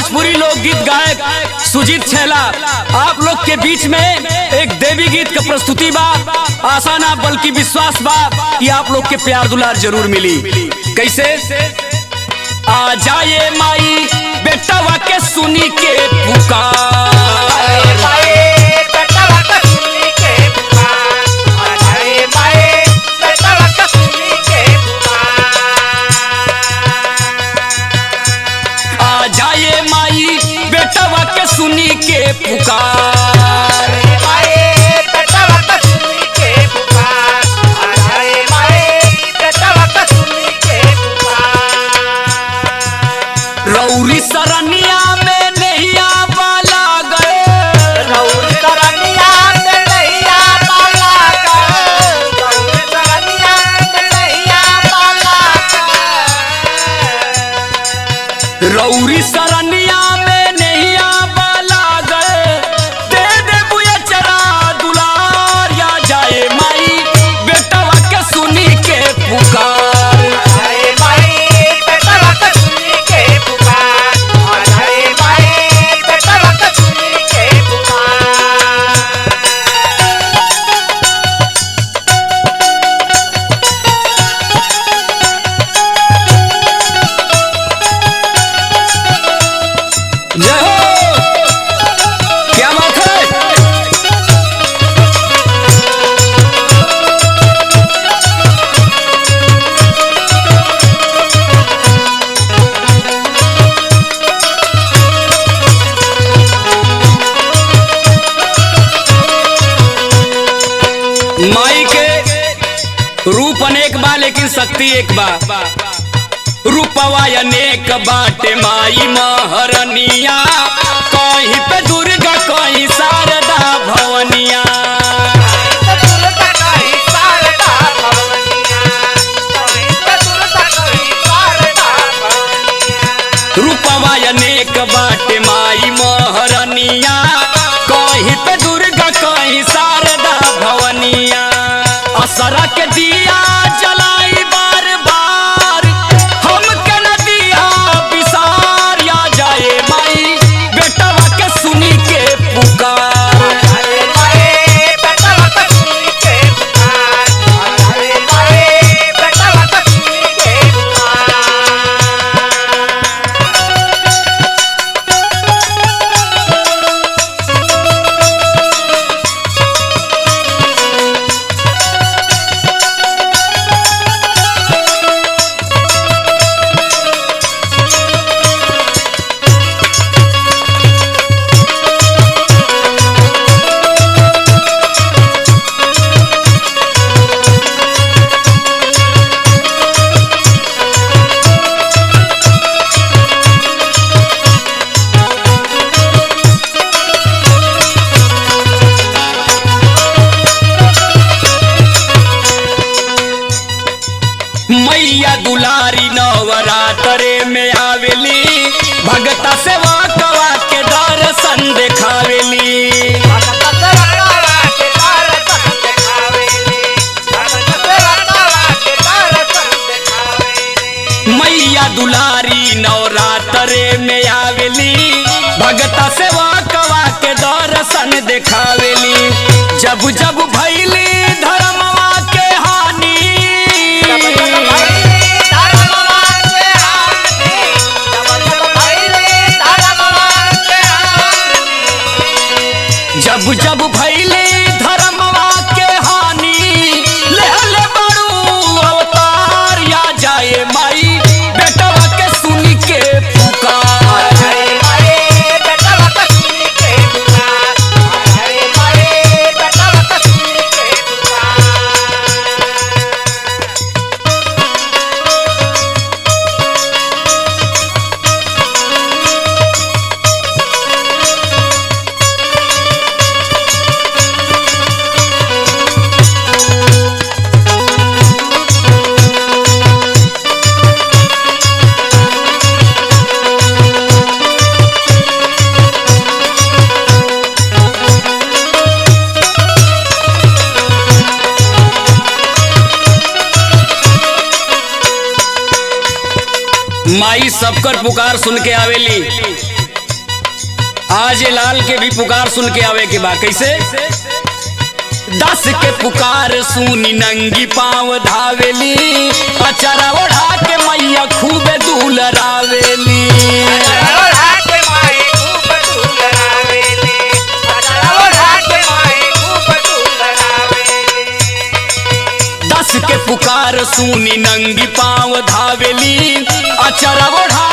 भोजपुरी लोकगीत गायक सुजीत छैला आप लोग के बीच में एक देवी गीत का प्रस्तुति बा। आशा ना बल्कि विश्वास बा कि आप लोग के प्यार दुलार जरूर मिली। कैसे? आ जाए माई बेटवा के सुनी के पुकार, सुनी के पुकार, रौरी सरनिया में नैया बाला गए, रौरी सरनिया में नैया बाला गए, रौरी सरनिया में नैया बाला गए, रौरी सरनिया में नैया माई के रूप अनेक बा लेकिन शक्ति एक बा। रूपवा अनेक बाटे माई महरनिया, कहीं पे दुर्गा कहीं शारदा भवनिया, रूपवा अनेक बाटे माई महरनिया, कहीं पे दुर्गा कहीं शारदा भवनिया। असरा के दिया जलाई बार बार, हम के नदिया विसार या जाए माई बेटवा के सुनी के पुकार, मैया दुलारी नवरात्रे में आवेली, भगता सेवा कवा के दर्शन देखावेली, मैया दुलारी नवरात्रे में आवेली, भगता सेवा कवा के दर्शन देखावेली। जब जब भैली धर्मवा के हानि, जब जब भैले धर्मवा के हानि, ले ले बड़ू अवतार या जाए माई बेटवा के सुनी के पुकार, बेटवा के सुनी के पुकार, बेटवा के सुनी के माई सबकर पुकार सुन के आवेली। आज ये लाल के भी पुकार सुन के आवे के बाद कैसे 10 के पुकार सुनी नंगी पाँव धावेली अचरा ओढ़ा के मैया खूबे दुलरावेली 10 के पुकार सुनी नंगी पाँव धावेली अचरा ओढ़ा